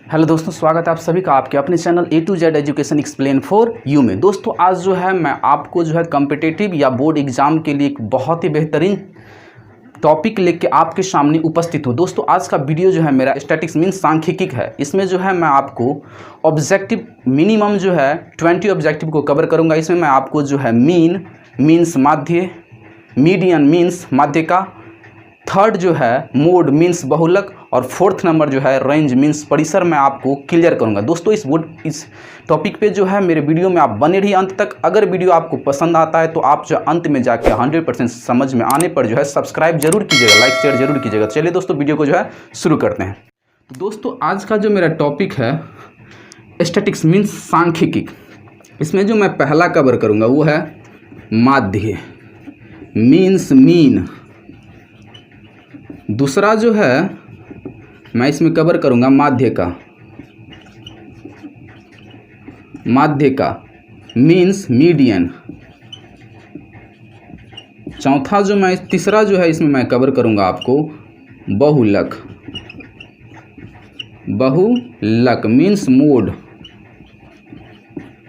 Hello दोस्तों, स्वागत है आप सभी का आपके अपने channel A to Z education explain for you में। दोस्तों आज जो है मैं आपको जो है कॉम्पिटिटिव या बोर्ड एग्ज़ाम के लिए एक बहुत ही बेहतरीन टॉपिक लेके आपके सामने उपस्थित हूँ। दोस्तों आज का वीडियो जो है मेरा स्टैटिक्स मीन्स सांख्यिकी है। इसमें जो है मैं आपको ऑब्जेक्टिव मिनिमम जो है 20 ऑब्जेक्टिव को कवर करूँगा। इसमें मैं आपको जो है मीन मीन्स माध्य, मीडियन मीन्स माध्य का, थर्ड जो है मोड मीन्स बहुलक और फोर्थ नंबर जो है रेंज मीन्स परिसर मैं आपको क्लियर करूंगा। दोस्तों इस टॉपिक पे जो है मेरे वीडियो में आप बने रहिए अंत तक। अगर वीडियो आपको पसंद आता है तो आप जो अंत में जाके 100% समझ में आने पर जो है सब्सक्राइब जरूर कीजिएगा, लाइक शेयर जरूर कीजिएगा। चलिए दोस्तों वीडियो को जो है शुरू करते हैं। तो दोस्तों आज का जो मेरा टॉपिक है स्टैटिक्स मीन्स सांख्यिकी। इसमें जो मैं पहला कवर करूँगा वो है माध्य मीन्स मीन। दूसरा जो है मैं इसमें कवर करूंगा माध्य का मीन्स मीडियन। चौथा जो मैं तीसरा जो है इसमें मैं कवर करूंगा आपको बहुलक मीन्स मोड।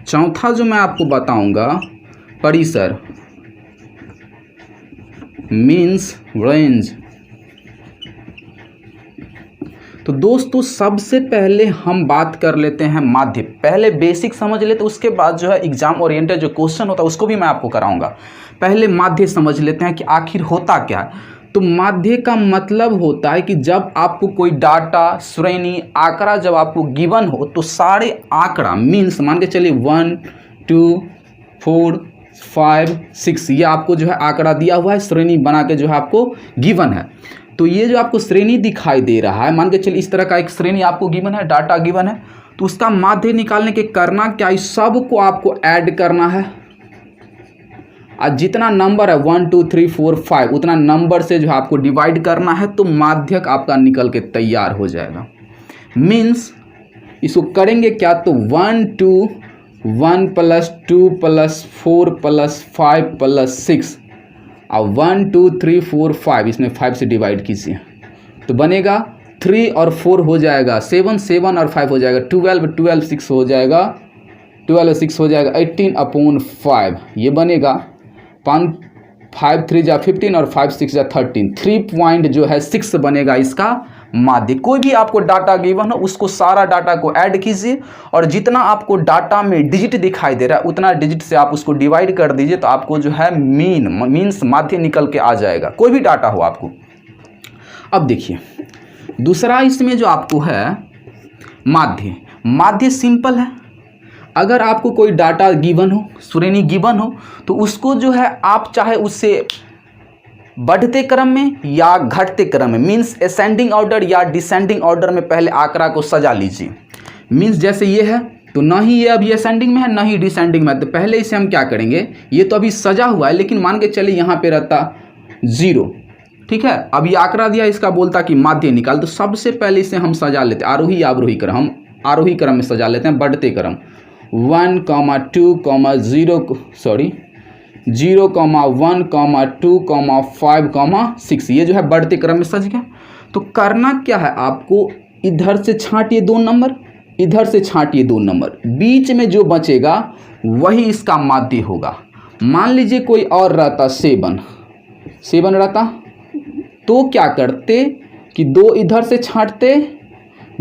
चौथा जो मैं आपको बताऊंगा परिसर मीन्स रेंज। तो दोस्तों सबसे पहले हम बात कर लेते हैं माध्य। पहले बेसिक समझ लेते, उसके बाद जो है एग्जाम ओरिएंटेड जो क्वेश्चन होता है उसको भी मैं आपको कराऊंगा। पहले माध्य समझ लेते हैं कि आखिर होता क्या है। तो माध्य का मतलब होता है कि जब आपको कोई डाटा, श्रेणी, आंकड़ा जब आपको गिवन हो तो सारे आंकड़ा मीन्स मान के चलिए 1 2 4 5 6 ये आपको जो है आंकड़ा दिया हुआ है, श्रेणी बना के जो है आपको गिवन है। तो ये जो आपको श्रेणी दिखाई दे रहा है, मान के चलिए इस तरह का एक श्रेणी आपको गिवन है, डाटा गिवन है, तो उसका माध्य निकालने के करना क्या है, सब को आपको ऐड करना है और जितना नंबर है 1 2 3 4 5 उतना नंबर से जो है आपको डिवाइड करना है तो माध्यक आपका निकल के तैयार हो जाएगा। मीन्स इसको करेंगे क्या, तो 1 2 1 + 2 + 4 + 5 + 6 अब 1 2 3 4 5 इसमें 5 से डिवाइड कीजिए तो बनेगा 3 और 4 हो जाएगा 7 7 और 5 हो जाएगा 12 12 6 हो जाएगा 12 6 हो जाएगा 18/5 ये बनेगा 5 3 जा 15 और 5 6 जा 13 3.6 बनेगा इसका माध्य। कोई भी आपको डाटा गिवन हो उसको सारा डाटा को ऐड कीजिए और जितना आपको डाटा में डिजिट दिखाई दे रहा है उतना डिजिट से आप उसको डिवाइड कर दीजिए तो आपको जो है मीन्स माध्य निकल के आ जाएगा, कोई भी डाटा हो आपको। अब देखिए दूसरा इसमें जो आपको है माध्य सिंपल है। अगर आपको कोई डाटा गिवन हो, श्रेणी गिवन हो तो उसको जो है आप चाहे उससे बढ़ते क्रम में या घटते क्रम में मीन्स असेंडिंग ऑर्डर या डिसेंडिंग ऑर्डर में पहले आंकड़ा को सजा लीजिए। मीन्स जैसे ये है तो ना ही ये अभी असेंडिंग में है ना ही डिसेंडिंग में है, तो पहले इसे हम क्या करेंगे, ये तो अभी सजा हुआ है लेकिन मान के चलिए यहाँ पे रहता 0, ठीक है। अब ये आंकड़ा दिया, इसका बोलता कि माध्य निकाल, तो सबसे पहले इसे हम सजा लेते हैं आरोही अवरोही क्रम। हम आरोही क्रम में सजा लेते हैं, बढ़ते क्रम 1 2 0 1 2 5 6 ये जो है बढ़ते क्रम में सज गया। तो करना क्या है, आपको इधर से छांटिए 2 नंबर, इधर से छांटिए 2 नंबर, बीच में जो बचेगा वही इसका माध्य होगा। मान लीजिए कोई और रहता 7 रहता तो क्या करते कि 2 इधर से छांटते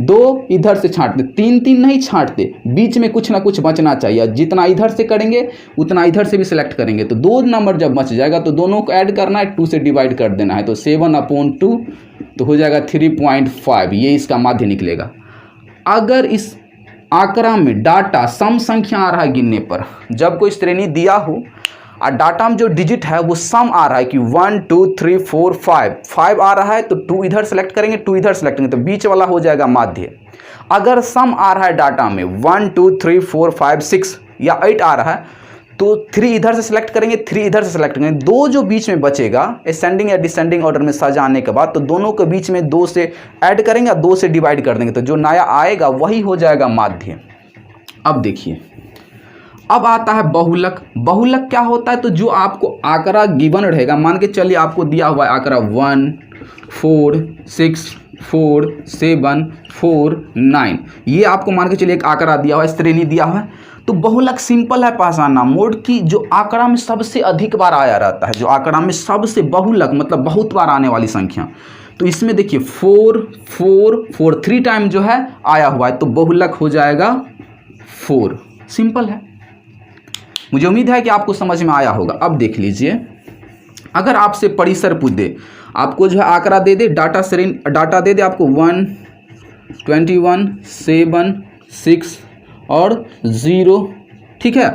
2 इधर से छांटते, 3 नहीं छांटते, बीच में कुछ ना कुछ बचना चाहिए। जितना इधर से करेंगे उतना इधर से भी सिलेक्ट करेंगे तो 2 नंबर जब बच जाएगा तो दोनों को ऐड करना है, 2 से डिवाइड कर देना है तो 7/2 तो हो जाएगा 3.5 ये इसका माध्य निकलेगा। अगर इस आंकड़ा में डाटा सम संख्या आ रहा है गिनने पर, जब कोई श्रेणी दिया हो और डाटा में जो डिजिट है वो सम आ रहा है कि 1 2 3 4 5 आ रहा है तो 2 इधर सेलेक्ट करेंगे 2 इधर सेलेक्ट करेंगे तो बीच वाला हो जाएगा माध्य। अगर सम आ रहा है डाटा में 1 2 3 4 5 6 या 8 आ रहा है तो 3 इधर से सेलेक्ट करेंगे 3 इधर से सेलेक्ट करेंगे, 2 जो बीच में बचेगा असेंडिंग या डिसेंडिंग ऑर्डर में सजाने के बाद तो दोनों के बीच में 2 से ऐड करेंगे 2 से डिवाइड कर देंगे तो जो नया आएगा वही हो जाएगा माध्य। अब देखिए अब आता है बहुलक। बहुलक क्या होता है, तो जो आपको आंकड़ा गिवन रहेगा, मान के चलिए आपको दिया हुआ है आंकड़ा 1 4 6 4 7 4 9, ये आपको मान के चलिए एक आंकड़ा दिया हुआ है, श्रेणी दिया हुआ है। तो बहुलक सिंपल है पहचानना मोड की, जो आंकड़ा में सबसे अधिक बार आया रहता है, जो आंकड़ा में सबसे बहुलक मतलब बहुत बार आने वाली संख्या। तो इसमें देखिए 4 4 4 3 टाइम जो है आया हुआ है, तो बहुलक हो जाएगा 4। सिंपल है, मुझे उम्मीद है कि आपको समझ में आया होगा। अब देख लीजिए, अगर आपसे परिसर पूछ दे, आपको जो है आंकड़ा दे दे, डाटा दे दे आपको 1 21 7 6 और 0, ठीक है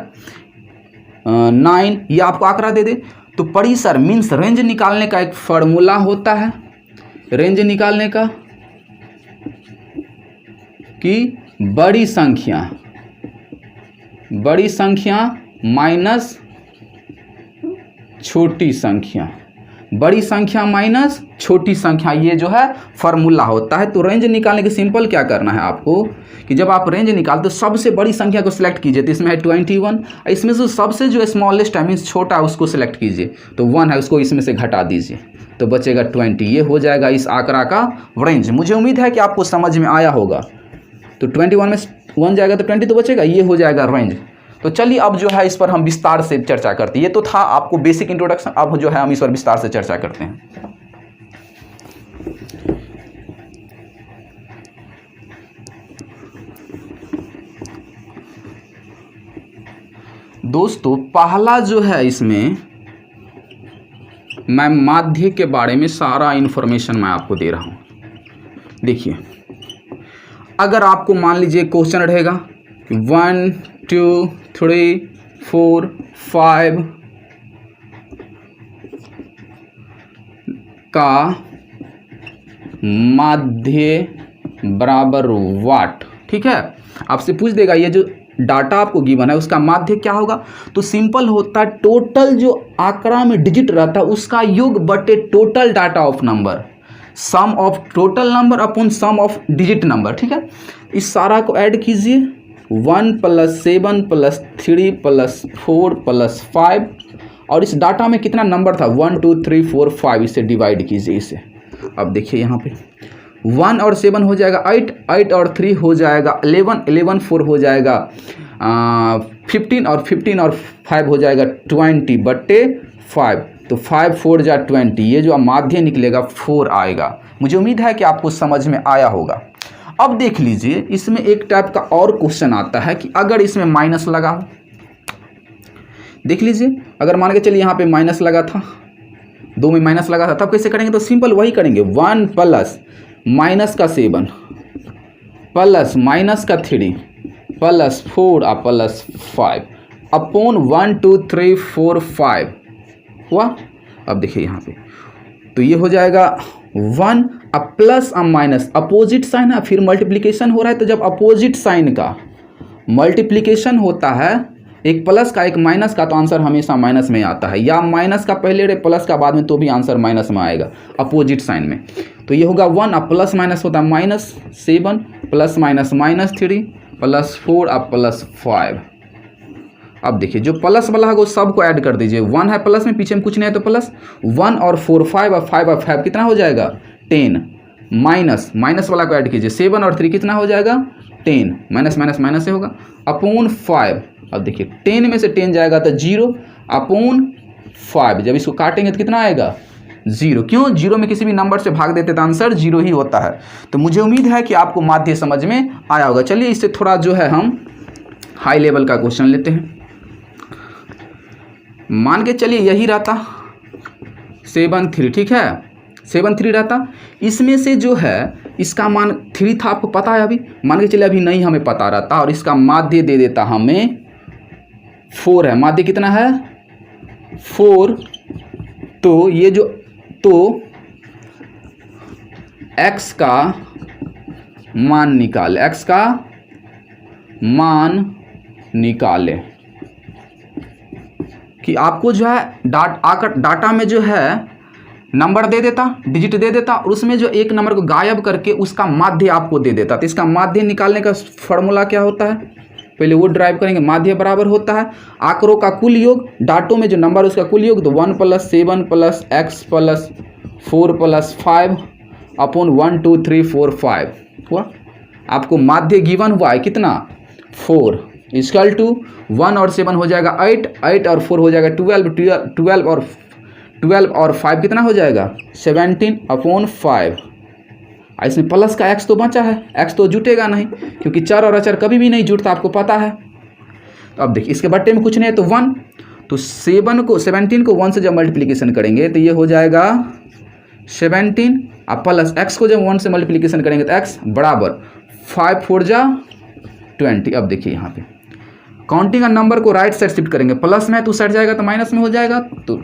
9, ये आपको आंकड़ा दे दे। तो परिसर मीन्स रेंज निकालने का एक फॉर्मूला होता है, रेंज निकालने का कि बड़ी संख्या माइनस छोटी संख्या, बड़ी संख्या माइनस छोटी संख्या, ये जो है फॉर्मूला होता है। तो रेंज निकालने के सिंपल क्या करना है आपको कि जब आप रेंज निकालते तो सबसे बड़ी संख्या को सिलेक्ट कीजिए। तो इसमें है 21, इसमें से सबसे जो स्मॉलेस्ट है मीन्स छोटा है उसको सिलेक्ट कीजिए। तो 1 है उसको इसमें से घटा दीजिए तो बचेगा 20। ये हो जाएगा इस आंकड़ा का रेंज। मुझे उम्मीद है कि आपको समझ में आया होगा। तो 21 में 1 जाएगा तो 20 तो बचेगा, ये हो जाएगा रेंज। तो चलिए अब जो है इस पर हम विस्तार से चर्चा करते हैं। ये तो था आपको बेसिक इंट्रोडक्शन, अब जो है हम इस पर विस्तार से चर्चा करते हैं। दोस्तों पहला जो है, इसमें मैं माध्य के बारे में सारा इन्फॉर्मेशन मैं आपको दे रहा हूं। देखिए, अगर आपको मान लीजिए क्वेश्चन रहेगा 1 2 3 4 5 का माध्य बराबर वाट, ठीक है, आपसे पूछ देगा ये जो डाटा आपको गिवन है उसका माध्य क्या होगा। तो सिंपल होता है, टोटल जो आंकड़ा में डिजिट रहता है उसका योग बटे total data of number, sum of total number upon sum of digit number, ठीक है। इस सारा को ऐड कीजिए, 1 + 7 + 3 + 4 + 5, और इस डाटा में कितना नंबर था 1 2 3 4 5, इसे डिवाइड कीजिए इसे। अब देखिए यहाँ पे 1 और 7 हो जाएगा 8, 8 और 3 हो जाएगा 11, 11 4 हो जाएगा 15, और 15 और 5 हो जाएगा 20 बटे 5। तो 5 4 जा 20, ये जो माध्य निकलेगा 4 आएगा। मुझे उम्मीद है कि आपको समझ में आया होगा। अब देख लीजिए, इसमें एक टाइप का और क्वेश्चन आता है कि अगर इसमें माइनस लगा हो, देख लीजिए, अगर मान के चलिए यहाँ पे माइनस लगा था, 2 में माइनस लगा था, तब कैसे करेंगे। तो सिंपल वही करेंगे, 1 प्लस माइनस का 7 प्लस माइनस का 3 प्लस 4 और प्लस 5 अपॉन 1 2 3 4 5 हुआ। अब देखिए यहाँ पे, तो ये हो जाएगा 1 अब प्लस अब माइनस, अपोजिट साइन है, फिर मल्टीप्लिकेशन हो रहा है। तो जब अपोजिट साइन का मल्टीप्लिकेशन होता है, एक प्लस का एक माइनस का, तो आंसर हमेशा माइनस में आता है, या माइनस का पहले रहे प्लस का बाद में तो भी आंसर माइनस में आएगा अपोजिट साइन में। तो ये होगा 1 अब प्लस माइनस होता है -7 प्लस माइनस -3 प्लस 4 अब प्लस 5। अब देखिए जो प्लस वाला है वो सबको ऐड कर दीजिए, 1 है प्लस में, पीछे में कुछ नहीं है तो प्लस 1 और 4 5 और 5 और 5 कितना हो जाएगा 10, माइनस माइनस वाला को ऐड कीजिए, 7 और 3 कितना हो जाएगा 10, माइनस माइनस माइनस से होगा अपॉन 5। अब देखिए 10 में से 10 जाएगा तो 0 अपॉन 5, जब इसको काटेंगे तो कितना आएगा 0। क्यों 0 में किसी भी नंबर से भाग देते तो आंसर 0 ही होता है। तो मुझे उम्मीद है कि आपको माध्य समझ में आया होगा। चलिए इससे थोड़ा जो है हम हाई लेवल का क्वेश्चन लेते हैं। मान के चलिए यही रहता 7 3, ठीक है 7 3 रहता, इसमें से जो है इसका मान 3 था, आपको पता है अभी, मान के चलिए अभी नहीं हमें पता रहता, और इसका माध्य दे देता हमें 4 है, माध्य कितना है 4। तो ये जो तो x का मान निकाले, x का मान निकाले कि आपको जो है डाटा में जो है नंबर दे देता, डिजिट दे देता, और उसमें जो एक नंबर को गायब करके उसका माध्य आपको दे देता। तो इसका माध्य निकालने का फॉर्मूला क्या होता है, पहले वो ड्राइव करेंगे। माध्य बराबर होता है आंकड़ों का कुल योग, डाटों में जो नंबर उसका कुल योग, तो 1 + 7 + x + 4 + 5 अपॉन 1 2 3 4 5 हुआ। आपको माध्य गिवन हुआ है कितना 4 इक्वल टू 1 और 7 हो जाएगा 8, 8 और 4 हो जाएगा 12 और 5 कितना हो जाएगा 17 अपॉन 5। इसमें प्लस का x तो बचा है, x तो जुटेगा नहीं क्योंकि चर और अचर कभी भी नहीं जुटता, आपको पता है। तो अब देखिए इसके बट्टे में कुछ नहीं है तो 1, तो 17 को 1 से जब मल्टीप्लिकेशन करेंगे तो ये हो जाएगा 17 अब प्लस x को जब 1 से मल्टीप्लिकेशन करेंगे तो x बराबर 5 4 जा 20। अब देखिए यहाँ पे काउंटिंग का नंबर को राइट साइड शिफ्ट करेंगे, प्लस में है तो साइड जाएगा तो माइनस में हो जाएगा, तो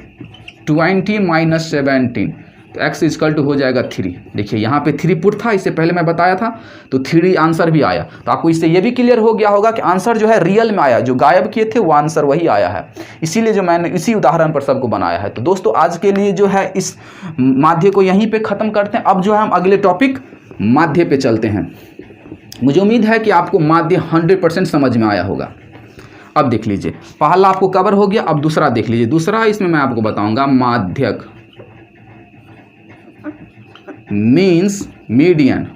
20 माइनस 17 तो x इक्वल टू हो जाएगा 3। देखिए यहाँ पे 3 पुट था, इससे पहले मैं बताया था, तो 3 आंसर भी आया। तो आपको इससे ये भी क्लियर हो गया होगा कि आंसर जो है रियल में आया, जो गायब किए थे वो आंसर वही आया है, इसीलिए जो मैंने इसी उदाहरण पर सबको बनाया है। तो दोस्तों आज के लिए जो है इस माध्य को यहीं पे ख़त्म करते हैं। अब जो है हम अगले टॉपिक माध्य पे चलते हैं। मुझे उम्मीद है कि आपको माध्य 100% समझ में आया होगा। अब देख लीजिए पहला आपको कवर हो गया, अब दूसरा देख लीजिए। दूसरा इसमें मैं आपको बताऊंगा माध्यक मीन्स मीडियन।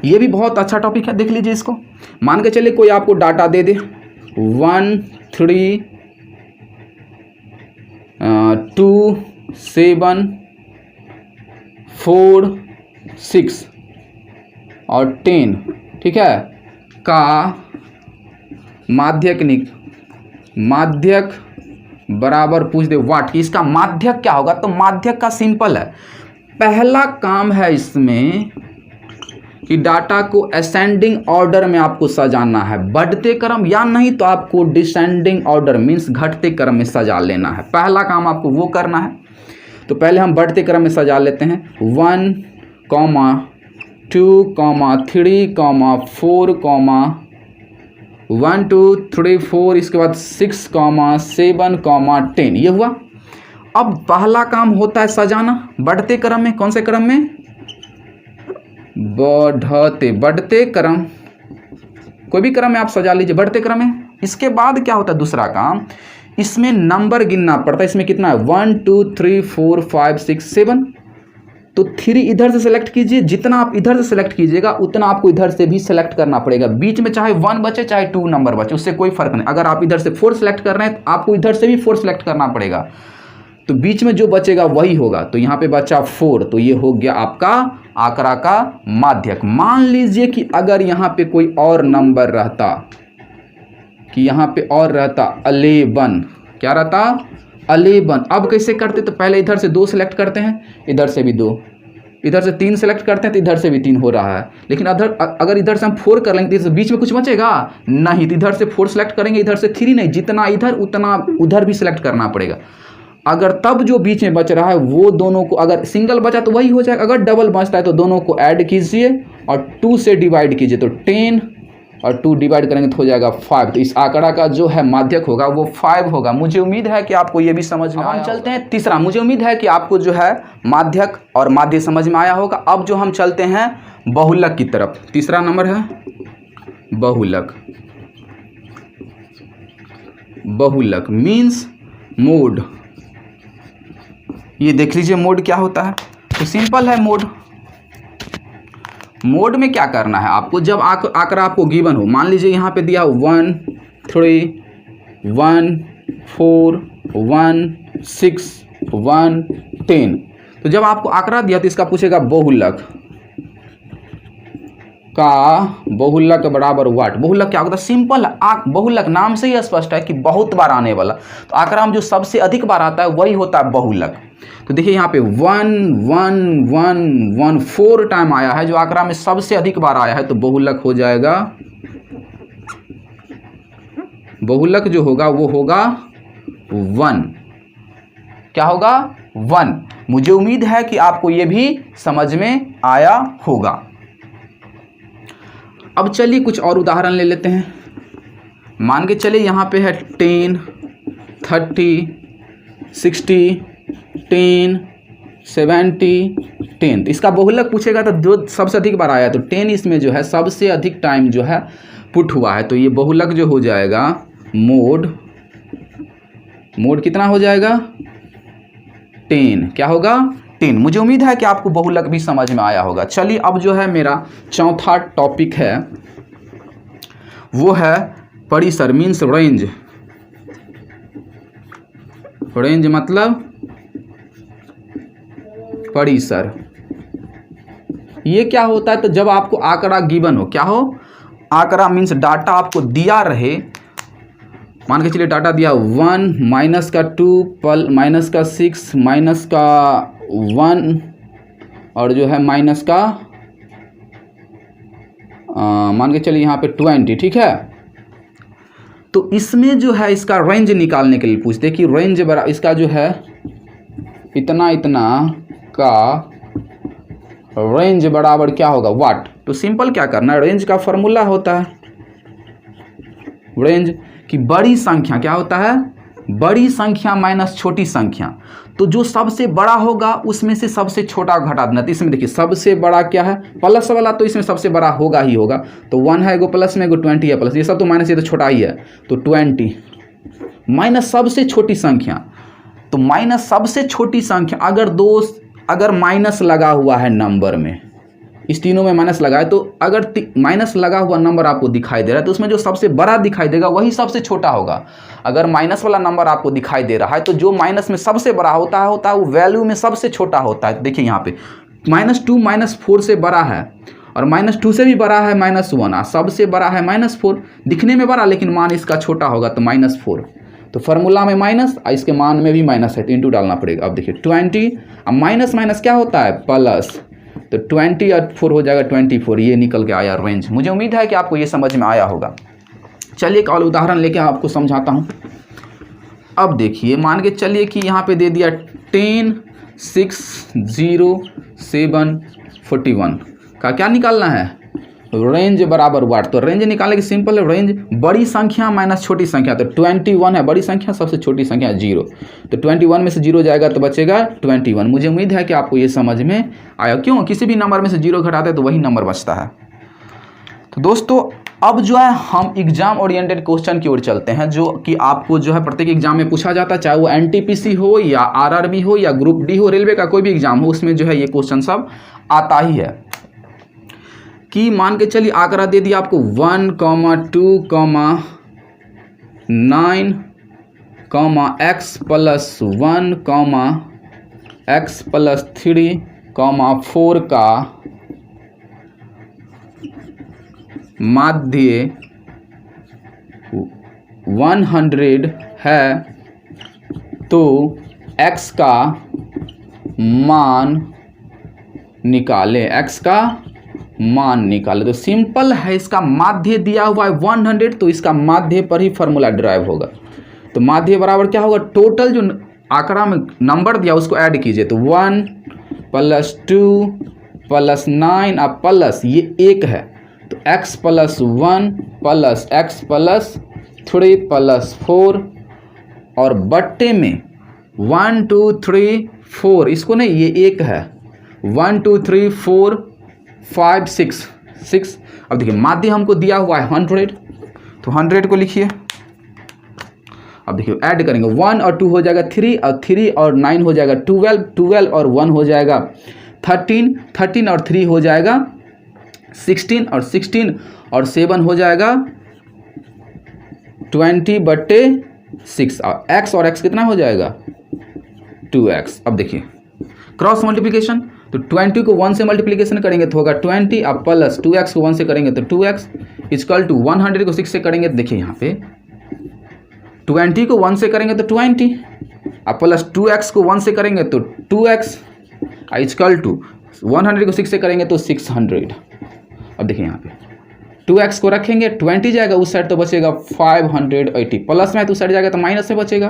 ये भी बहुत अच्छा टॉपिक है, देख लीजिए इसको। मान के चलिए कोई आपको डाटा दे दे 1 3 2 7 4 6 और 10, ठीक है, का माध्यक बराबर पूछ दे व्हाट, कि इसका माध्यक क्या होगा। तो माध्यक का सिंपल है, पहला काम है इसमें कि डाटा को असेंडिंग ऑर्डर में आपको सजाना है, बढ़ते क्रम, या नहीं तो आपको डिसेंडिंग ऑर्डर मीन्स घटते क्रम में सजा लेना है। पहला काम आपको वो करना है। तो पहले हम बढ़ते क्रम में सजा लेते हैं 1 2 3 4 1 2 3 4, इसके बाद 6 7 10, ये हुआ। अब पहला काम होता है सजाना बढ़ते क्रम में। कौन से क्रम में? बढ़ते क्रम, कोई भी क्रम में आप सजा लीजिए बढ़ते क्रम में। इसके बाद क्या होता है दूसरा काम, इसमें नंबर गिनना पड़ता है। इसमें कितना है 1 2 3 4 5 6 7, तो 3 इधर से सेलेक्ट कीजिए। जितना आप इधर से सेलेक्ट कीजिएगा उतना आपको इधर से भी सेलेक्ट करना पड़ेगा। बीच में चाहे 1 बचे चाहे 2 नंबर बचे, उससे कोई फर्क नहीं। अगर आप इधर से 4 सेलेक्ट कर रहे हैं तो आपको इधर से भी 4 सेलेक्ट करना पड़ेगा, तो बीच में जो बचेगा वही होगा। तो यहाँ पे बचा 4, तो ये हो गया आपका आंकड़ा का माध्यक। मान लीजिए कि अगर यहाँ पे कोई और नंबर रहता, कि यहाँ पे और रहता 11, क्या रहता 11। अब कैसे करते, तो पहले इधर से 2 सेलेक्ट करते हैं, इधर से भी 2, इधर से 3 सेलेक्ट करते हैं तो इधर से भी 3 हो रहा है। लेकिन अगर इधर से हम 4 कर लेंगे तो बीच में कुछ बचेगा नहीं, तो इधर से 4 सेलेक्ट करेंगे, इधर से 3 नहीं, जितना इधर उतना उधर भी सेलेक्ट करना पड़ेगा। अगर तब जो बीच में बच रहा है वो दोनों को, अगर सिंगल बचा तो वही हो जाएगा, अगर डबल बचता है तो दोनों को ऐड कीजिए और 2 से डिवाइड कीजिए, तो 10 और 2 डिवाइड करेंगे तो हो जाएगा 5। तो इस आंकड़ा का जो है माध्यक होगा वो 5 होगा। मुझे उम्मीद है कि आपको ये भी समझ में आया। हम चलते हैं तीसरा। मुझे उम्मीद है कि आपको जो है माध्यक और माध्य समझ में आया होगा। अब जो हम चलते हैं बहुलक की तरफ। तीसरा नंबर है बहुलक। बहुलक मीन्स मोड। ये देख लीजिए मोड क्या होता है। तो सिंपल है मोड। मोड में क्या करना है आपको, जब आंकड़ा आपको गिवन हो, मान लीजिए यहाँ पे दिया 1 3 1 4 1 6 1 10, तो जब आपको आंकड़ा दिया तो इसका पूछेगा बहुलक का बहुलक बराबर व्हाट। बहुलक क्या होता है, सिंपल है। बहुलक नाम से ही स्पष्ट है कि बहुत बार आने वाला। तो आंकड़ा में जो सबसे अधिक बार आता है वही होता है बहुलक। तो देखिए यहाँ पे 1 1 1 1 4 टाइम आया है, जो आंकड़ा में सबसे अधिक बार आया है, तो बहुलक हो जाएगा, बहुलक जो होगा वो होगा 1। क्या होगा 1। मुझे उम्मीद है कि आपको ये भी समझ में आया होगा। अब चलिए कुछ और उदाहरण ले लेते हैं। मान के चलिए यहाँ पे है 10 30 60 10 70 10। तो इसका बहुलक पूछेगा तो जो सबसे अधिक बार आया, तो 10 इसमें जो है सबसे अधिक टाइम जो है पुट हुआ है, तो ये बहुलक जो हो जाएगा मोड। मोड कितना हो जाएगा 10। क्या होगा 10। मुझे उम्मीद है कि आपको बहुलक भी समझ में आया होगा। चलिए अब जो है मेरा चौथा टॉपिक है वो है परिसर, मीन्स रेंज। रेंज मतलब परिसर। ये क्या होता है? तो जब आपको आंकड़ा गिवन हो, क्या हो? आंकड़ा मीन्स डाटा आपको दिया रहे, मान के चलिए डाटा दिया 1 माइनस का 2 माइनस का 6 माइनस का 1 और जो है माइनस का मान के चलिए यहाँ पे 20, ठीक है। तो इसमें जो है इसका रेंज निकालने के लिए पूछते कि रेंज बड़ा, इसका जो है इतना इतना का रेंज बराबर क्या होगा? वाट। तो सिंपल क्या करना है, रेंज का फॉर्मूला होता है, रेंज की बड़ी संख्या क्या होता है? बड़ी संख्या माइनस छोटी संख्या। तो जो सबसे बड़ा होगा उसमें से सबसे छोटा घटा देना। तो इसमें देखिए सबसे बड़ा क्या है? प्लस वाला, तो इसमें सबसे बड़ा होगा ही होगा। तो 1 है, एगो प्लस में, एगो 20 है प्लस, ये सब तो माइनस, ये तो छोटा ही है। तो 20 माइनस सबसे छोटी संख्या। तो माइनस सबसे छोटी संख्या, अगर माइनस लगा हुआ है नंबर में, इस तीनों में माइनस लगा है, तो अगर माइनस लगा हुआ नंबर आपको दिखाई दे रहा है तो उसमें जो सबसे बड़ा दिखाई देगा वही सबसे छोटा होगा। अगर माइनस वाला नंबर आपको दिखाई दे रहा है तो जो माइनस में सबसे बड़ा होता है वो वैल्यू में सबसे छोटा होता है। देखिए यहाँ पे -2 -4 से बड़ा है और -2 से भी बड़ा है -1, सबसे बड़ा है -4, दिखने में बड़ा लेकिन मान इसका छोटा होगा तो -4। तो फार्मूला में माइनस, इसके मान में भी माइनस है तो इंटू डालना पड़ेगा। अब देखिए 20, अब माइनस माइनस क्या होता है? प्लस। तो 20 और 4 हो जाएगा 24, ये निकल के आया रेंज। मुझे उम्मीद है कि आपको ये समझ में आया होगा। चलिए एक और उदाहरण लेके आपको समझाता हूँ। अब देखिए मान के चलिए कि यहाँ पे दे दिया 10 6 0 7 41 का क्या निकालना है? रेंज बराबर वाट। तो रेंज निकालने की सिंपल है, रेंज बड़ी संख्या माइनस छोटी संख्या। तो 21 है बड़ी संख्या, सबसे छोटी संख्या 0। तो 21 में से 0 जाएगा तो बचेगा 21। मुझे उम्मीद है कि आपको ये समझ में आया। क्यों? किसी भी नंबर में से 0 घटाते तो वही नंबर बचता है। तो दोस्तों अब जो है हम एग्जाम ओरिएंटेड क्वेश्चन की ओर चलते हैं, जो कि आपको जो है प्रत्येक एग्जाम में पूछा जाता है, चाहे वो NTPC हो या RRB हो या ग्रुप D हो, रेलवे का कोई भी एग्जाम हो, उसमें जो है ये क्वेश्चन सब आता ही है। कि मान के चलिए आंकड़ा दे दिया आपको 1, 2, 9, x + 1, x + 3, 4 का माध्य 100 है, तो x का मान निकाले, x का मान निकाले। तो सिंपल है, इसका माध्य दिया हुआ है 100, तो इसका माध्य पर ही फॉर्मूला ड्राइव होगा। तो माध्य बराबर क्या होगा? टोटल जो आंकड़ा में नंबर दिया उसको ऐड कीजिए। तो 1 + 2 + 9 और प्लस ये 1 है, तो x + 1 + x + 3 + 4 और बट्टे में 1 2 3 4, इसको नहीं, ये 1 है, 1 2 3 4 5 6। अब देखिए माध्य हमको दिया हुआ है 100, तो 100 को लिखिए। अब देखिए ऐड करेंगे, 1 और 2 हो जाएगा 3 और 3 और 9 हो जाएगा 12, 12 और 1 हो जाएगा 13, 13 और 3 हो जाएगा 16 और 16 और 7 हो जाएगा 20/6 और x कितना हो जाएगा? 2x। अब देखिए क्रॉस मल्टीप्लिकेशन, तो 20 को 1 से मल्टीप्लिकेशन करेंगे तो होगा 20 और प्लस 2x को 1 से करेंगे तो 2x इक्वल टू 100 को 6 से करेंगे तो देखिए यहाँ पे 20 को 1 से करेंगे तो 20 और प्लस 2x को 1 से करेंगे तो 2x इक्वल टू 100 को 6 से करेंगे तो 600। अब देखिए यहाँ पे 2x को रखेंगे, 20 जाएगा उस साइड तो बचेगा 580, प्लस में तो उस साइड जाएगा तो माइनस में बचेगा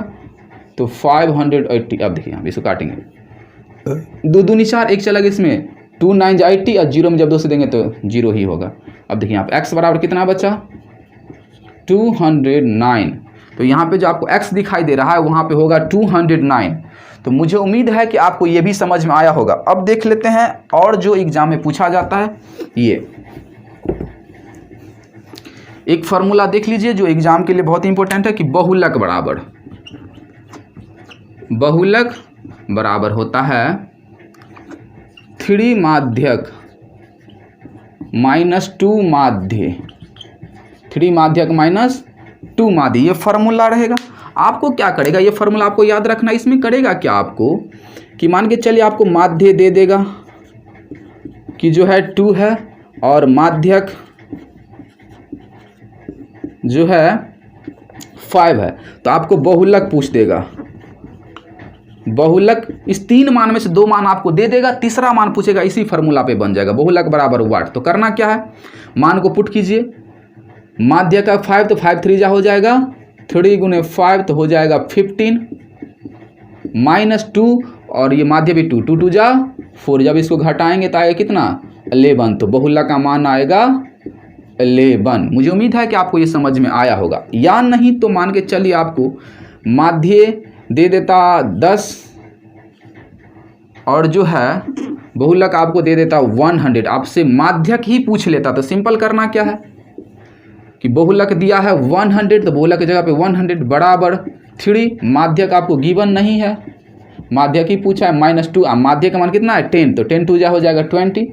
तो 580। अब देखिए यहाँ पे इसको काटेंगे, 2 दूनी 4, 1 चला गया इसमें, 2 9 80 और 0 में जब 2 से देंगे तो 0 ही होगा। अब देखिए यहाँ पे x बराबर कितना बचा? 209। तो यहाँ पे जो आपको x दिखाई दे रहा है वहाँ पे होगा 209। तो मुझे उम्मीद है कि आपको ये भी समझ में आया होगा। अब देख लेते हैं और जो एग्जाम में पूछा जाता है, ये एक फार्मूला देख लीजिए जो एग्जाम के लिए बहुत इंपॉर्टेंट है कि बहुलक बराबर होता है 3 माध्यक माइनस 2 माध्य, 3 माध्यक माइनस 2 माध्य, ये फार्मूला रहेगा। आपको क्या करेगा, ये फार्मूला आपको याद रखना। इसमें करेगा क्या आपको कि मान के चलिए आपको माध्य दे देगा कि जो है 2 है और माध्यक जो है 5 है, तो आपको बहुलक पूछ देगा। बहुलक इस 3 मान में से 2 मान आपको दे देगा, तीसरा मान पूछेगा, इसी फार्मूला पे बन जाएगा बहुलक बराबर वाट। तो करना क्या है, मान को पुट कीजिए, माध्य का 5 तो 5 3 जा हो जाएगा, 3 गुने 5 तो हो जाएगा 15 माइनस 2 और ये माध्य भी 2 2 2 जा 4, जब इसको घटाएंगे तो आएगा कितना 11, तो बहुलक का मान आएगा 11। मुझे उम्मीद है कि आपको ये समझ में आया होगा। या नहीं तो मान के चलिए आपको माध्य दे देता 10 और जो है बहुलक आपको दे देता 100, आपसे माध्यक ही पूछ लेता। तो सिंपल करना क्या है कि बहुलक दिया है 100, तो बहुलक की जगह पे 100 बराबर 3, माध्यक आपको गिवन नहीं है, माध्यक ही पूछा है -2, माध्य का मान कितना है 10, तो 10 2 जा हो जाएगा 20,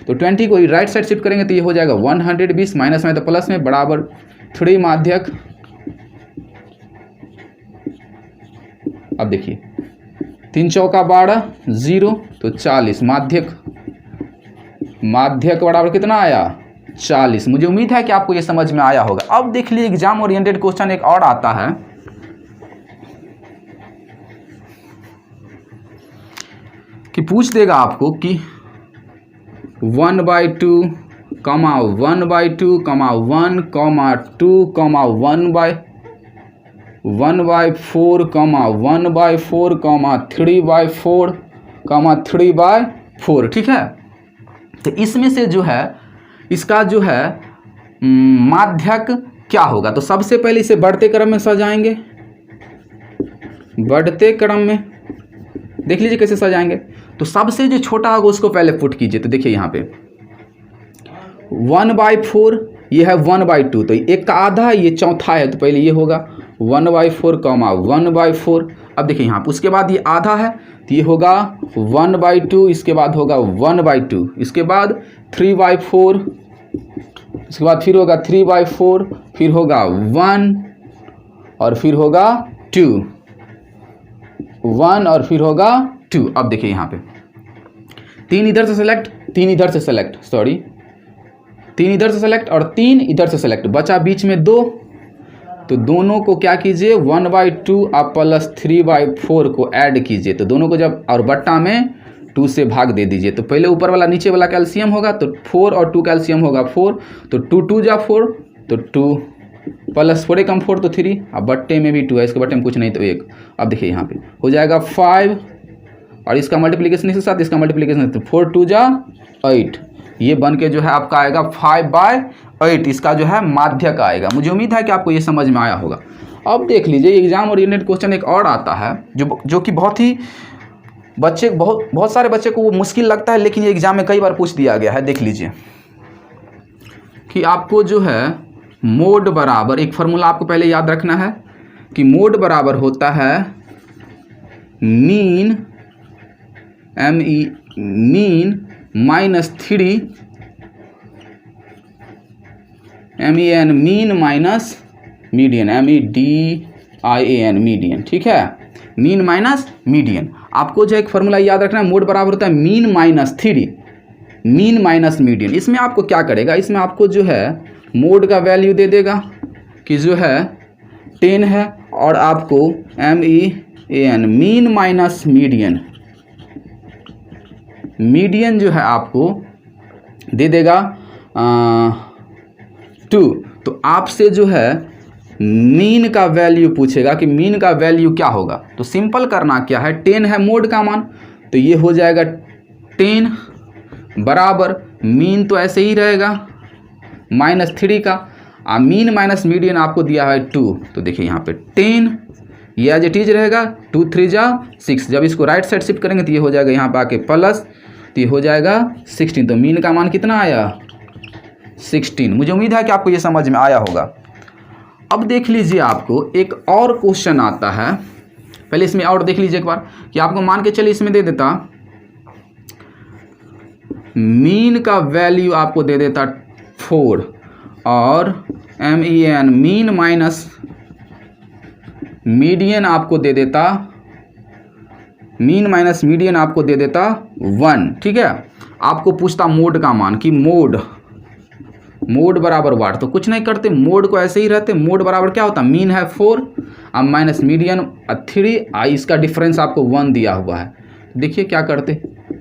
तो 20 को राइट साइड शिफ्ट करेंगे तो ये हो जाएगा 120, माइनस में तो प्लस में बराबर 3 माध्यक। अब देखिए 3 चौका 12 0, तो 40, माध्यक बराबर कितना आया 40। मुझे उम्मीद है कि आपको ये समझ में आया होगा। अब देख लीजिए एग्जाम ओरिएंटेड क्वेश्चन एक और आता है कि पूछ देगा आपको कि 1/2, 1/2, 1, 2, 1/4, 1/4, 3/4, 3/4, ठीक है। तो इसमें से जो है इसका जो है माध्यक क्या होगा, तो सबसे पहले इसे बढ़ते क्रम में सजाएंगे, बढ़ते क्रम में देख लीजिए कैसे सजाएंगे। तो सबसे जो छोटा होगा उसको पहले पुट कीजिए, तो देखिए यहाँ पे 1/4 ये है 1/2, तो एक का आधा ये चौथा है, तो पहले ये होगा 1/4, 1/4। अब देखिए यहाँ पे उसके बाद ये आधा है तो ये होगा 1/2, इसके बाद होगा 1/2, इसके बाद 3/4, इसके बाद फिर होगा 3/4, फिर होगा 1 और फिर होगा 2, 1 और फिर होगा 2। अब देखिए यहाँ पे 3 इधर से सेलेक्ट, 3 इधर से सेलेक्ट, सॉरी 3 इधर से सेलेक्ट और 3 इधर से सेलेक्ट, बचा बीच में 2, तो दोनों को क्या कीजिए 1/2 आप प्लस 3/4 को ऐड कीजिए, तो दोनों को जब और बट्टा में 2 से भाग दे दीजिए। तो पहले ऊपर वाला नीचे वाला कैल्शियम होगा, तो 4 और 2 कैल्शियम होगा 4, तो 2 2 जा 4, तो 2 प्लस 4 कम 4 तो 3, अब बट्टे में भी 2 है, इसके बट्टे में कुछ नहीं तो 1। अब देखिए यहाँ पे हो जाएगा 5 और इसका मल्टीप्लिकेशन इसके साथ, इसका मल्टीप्लिकेशन, तो 4 2 जा 8, ये बन के जो है आपका आएगा 5/8, इसका जो है माध्यक आएगा। मुझे उम्मीद है कि आपको ये समझ में आया होगा। अब देख लीजिए एग्जाम ओरिएंटेड क्वेश्चन एक और आता है जो कि बहुत ही बहुत सारे बच्चे को वो मुश्किल लगता है, लेकिन ये एग्जाम में कई बार पूछ दिया गया है। देख लीजिए कि आपको जो है मोड बराबर, एक फार्मूला आपको पहले याद रखना है कि मोड बराबर होता है mean mean -3 MEN mean minus median MEDIAN median, ठीक है, मीन माइनस मीडियन। आपको जो एक फार्मूला याद रखना है, मोड बराबर होता है मीन -3 मीन माइनस मीडियन। इसमें आपको क्या करेगा, इसमें आपको जो है मोड का वैल्यू दे देगा कि जो है 10 है और आपको MEAN mean minus median, median जो है आपको दे देगा 2। तो आपसे जो है मीन का वैल्यू पूछेगा कि मीन का वैल्यू क्या होगा, तो सिंपल करना क्या है, 10 है मोड का मान, तो ये हो जाएगा 10 बराबर मीन तो ऐसे ही रहेगा -3 का, मीन माइनस मीडियन आपको दिया है 2, तो देखिए यहाँ पे 10 ये एज इट इज रहेगा, 2 3 जा 6, जब इसको राइट साइड शिफ्ट करेंगे तो ये हो जाएगा यहाँ पे आके प्लस, तो ये हो जाएगा 16, तो मीन का मान कितना आया 16। मुझे उम्मीद है कि आपको ये समझ में आया होगा। अब देख लीजिए आपको एक और क्वेश्चन आता है, पहले इसमें और देख लीजिए एक बार कि आपको मान के चलिए इसमें दे देता मीन का वैल्यू आपको दे देता 4 और MEN मीन माइनस मीडियन आपको दे देता, मीन माइनस मीडियन आपको दे देता 1। ठीक है, आपको पूछता मोड का मान कि मोड बराबर वाट, तो कुछ नहीं करते, मोड को ऐसे ही रहते। मोड बराबर क्या होता है, मीन है 4 अब माइनस मीडियन 3, इसका डिफरेंस आपको 1 दिया हुआ है। देखिए क्या करते,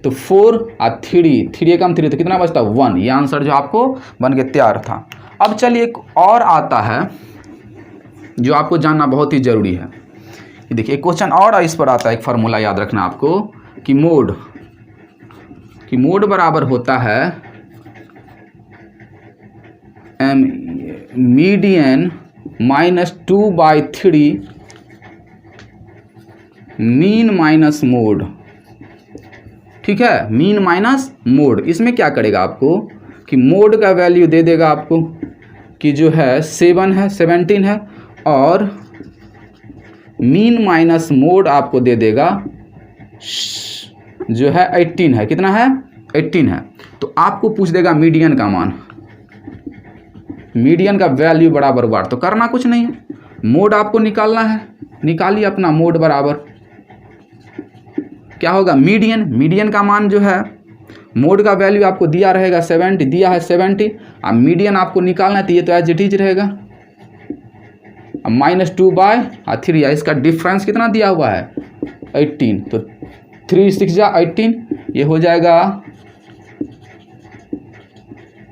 तो 4 और 3 एकम 3 तो कितना बचता 1। ये आंसर जो आपको बन के तैयार था। अब चलिए एक और आता है जो आपको जानना बहुत ही ज़रूरी है। देखिए एक क्वेश्चन और इस पर आता है, एक फार्मूला याद रखना आपको कि मोड बराबर होता है median minus 2/3 mean minus mode. ठीक है, मीन माइनस मोड। इसमें क्या करेगा आपको कि मोड का वैल्यू दे देगा आपको कि जो है 17 है और मीन माइनस मोड आपको दे देगा जो है 18 है। कितना है, 18 है। तो आपको पूछ देगा मीडियन का मान, मीडियन का वैल्यू बराबर वाट। तो करना कुछ नहीं है, मोड आपको निकालना है, निकालिए अपना मोड बराबर क्या होगा मीडियन का मान जो है, मोड का वैल्यू आपको दिया रहेगा 70, दिया है 70, अब मीडियन आपको निकालना है तो ये तो एज इट इज रहेगा। अब -2/3 है, इसका डिफरेंस कितना दिया हुआ है 18, तो 3 6 जा 18, ये हो जाएगा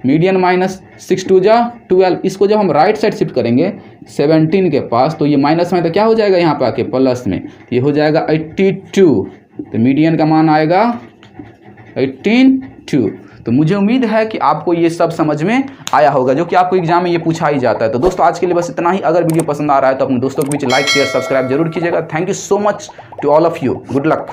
मीडियन माइनस 6 2 जा 12। इसको जब हम राइट साइड शिफ्ट करेंगे 17 के पास तो ये माइनस में तो क्या हो जाएगा यहाँ पे आके प्लस में, ये हो जाएगा 82, तो मीडियन का मान आएगा 18। तो मुझे उम्मीद है कि आपको ये सब समझ में आया होगा, जो कि आपको एग्जाम में ये पूछा ही जाता है। तो दोस्तों आज के लिए बस इतना ही। अगर वीडियो पसंद आ रहा है तो अपने दोस्तों के बीच लाइक शेयर सब्सक्राइब जरूर कीजिएगा। Thank you so much to all of you, good luck.